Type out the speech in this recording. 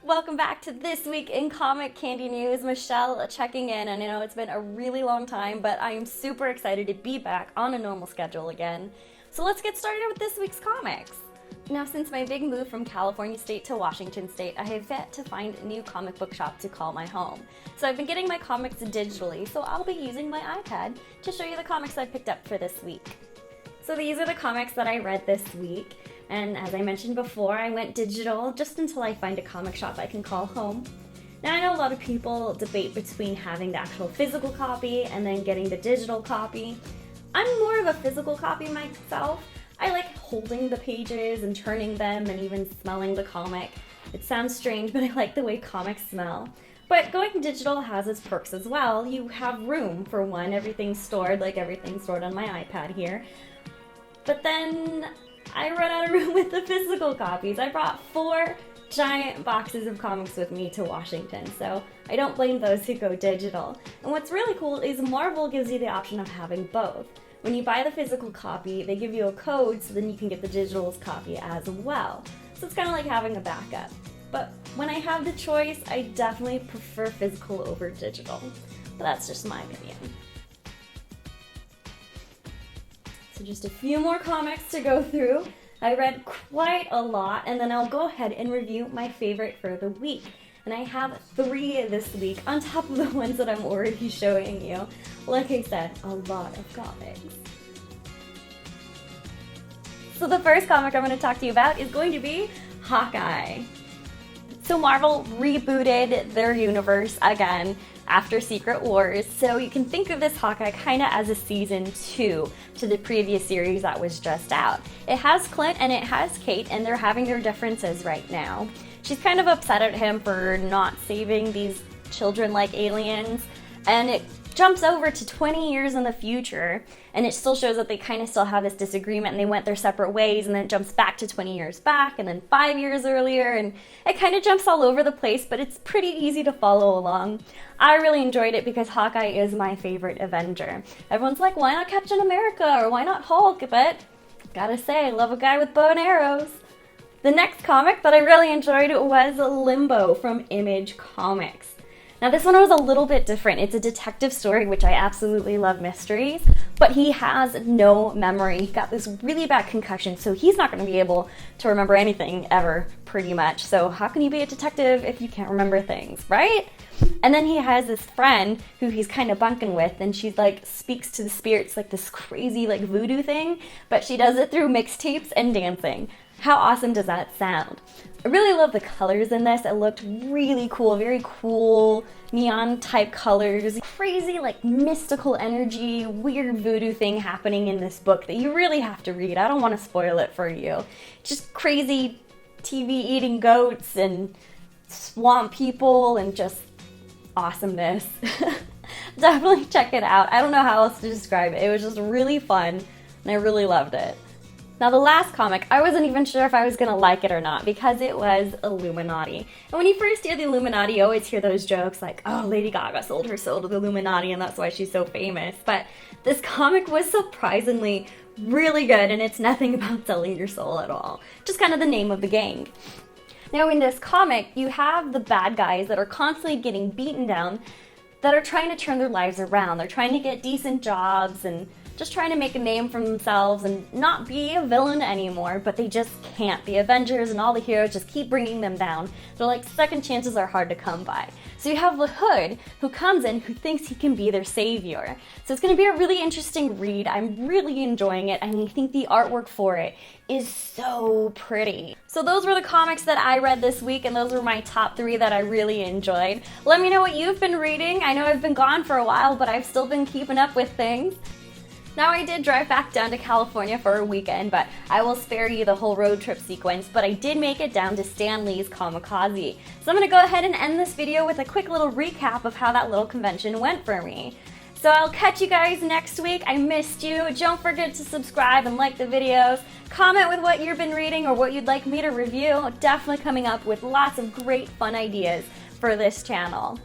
Welcome back to This Week in Comic Candy News. Michelle checking in, and I know it's been a really long time, but I am super excited to be back on a normal schedule again. So let's get started with this week's comics. Now, since my big move from California State to Washington State, I have yet to find a new comic book shop to call my home. So I've been getting my comics digitally, so I'll be using my iPad to show you the comics I picked up for this week. So these are the comics that I read this week. And as I mentioned before, I went digital just until I find a comic shop I can call home. Now, I know a lot of people debate between having the actual physical copy and then getting the digital copy. I'm more of a physical copy myself. I like holding the pages and turning them and even smelling the comic. It sounds strange, but I like the way comics smell. But going digital has its perks as well. You have room for one, everything's stored like everything's stored on my iPad here. But then I run out of room with the physical copies. I brought 4 giant boxes of comics with me to Washington, so I don't blame those who go digital. And what's really cool is Marvel gives you the option of having both. When you buy the physical copy, they give you a code so then you can get the digital copy as well. So it's kind of like having a backup. But when I have the choice, I definitely prefer physical over digital. But that's just my opinion. So just a few more comics to go through. I read quite a lot, and then I'll go ahead and review my favorite for the week. And I have 3 this week, on top of the ones that I'm already showing you. Like I said, a lot of comics. So the first comic I'm going to talk to you about is going to be Hawkeye. So Marvel rebooted their universe again after Secret Wars, so you can think of this Hawkeye kind of as a season 2 to the previous series that was just out. It has Clint and it has Kate, and they're having their differences right now. She's kind of upset at him for not saving these children like aliens, and it jumps over to 20 years in the future, and it still shows that they kind of still have this disagreement and they went their separate ways, and then it jumps back to 20 years back and then 5 years earlier, and it kind of jumps all over the place, but it's pretty easy to follow along. I really enjoyed it because Hawkeye is my favorite Avenger. Everyone's like, why not Captain America or why not Hulk? But gotta say, I love a guy with bow and arrows. The next comic that I really enjoyed was Limbo from Image Comics. Now this one was a little bit different. It's a detective story, which I absolutely love mysteries, but he has no memory. He got this really bad concussion, so he's not going to be able to remember anything ever, pretty much. So how can you be a detective if you can't remember things, right? And then he has this friend who he's kind of bunking with, and she's like speaks to the spirits like this crazy like voodoo thing, but she does it through mixtapes and dancing. How awesome does that sound? I really love the colors in this. It looked really cool, very cool neon type colors, crazy like mystical energy, weird voodoo thing happening in this book that you really have to read. I don't want to spoil it for you. Just crazy TV eating goats and swamp people and just awesomeness. Definitely check it out. I don't know how else to describe it. It was just really fun and I really loved it. Now the last comic, I wasn't even sure if I was going to like it or not because it was Illuminati. And when you first hear the Illuminati, you always hear those jokes like, oh, Lady Gaga sold her soul to the Illuminati and that's why she's so famous. But this comic was surprisingly really good, and it's nothing about selling your soul at all. Just kind of the name of the gang. Now in this comic, you have the bad guys that are constantly getting beaten down that are trying to turn their lives around. They're trying to get decent jobs and just trying to make a name for themselves and not be a villain anymore, but they just can't. The Avengers and all the heroes just keep bringing them down. They're like, second chances are hard to come by. So you have the Hood, who comes in, who thinks he can be their savior. So it's going to be a really interesting read. I'm really enjoying it, and I think the artwork for it is so pretty. So those were the comics that I read this week, and those were my top 3 that I really enjoyed. Let me know what you've been reading. I know I've been gone for a while, but I've still been keeping up with things. Now I did drive back down to California for a weekend, but I will spare you the whole road trip sequence, but I did make it down to Stan Lee's Comikaze. So I'm going to go ahead and end this video with a quick little recap of how that little convention went for me. So I'll catch you guys next week. I missed you. Don't forget to subscribe and like the videos. Comment with what you've been reading or what you'd like me to review. Definitely coming up with lots of great fun ideas for this channel.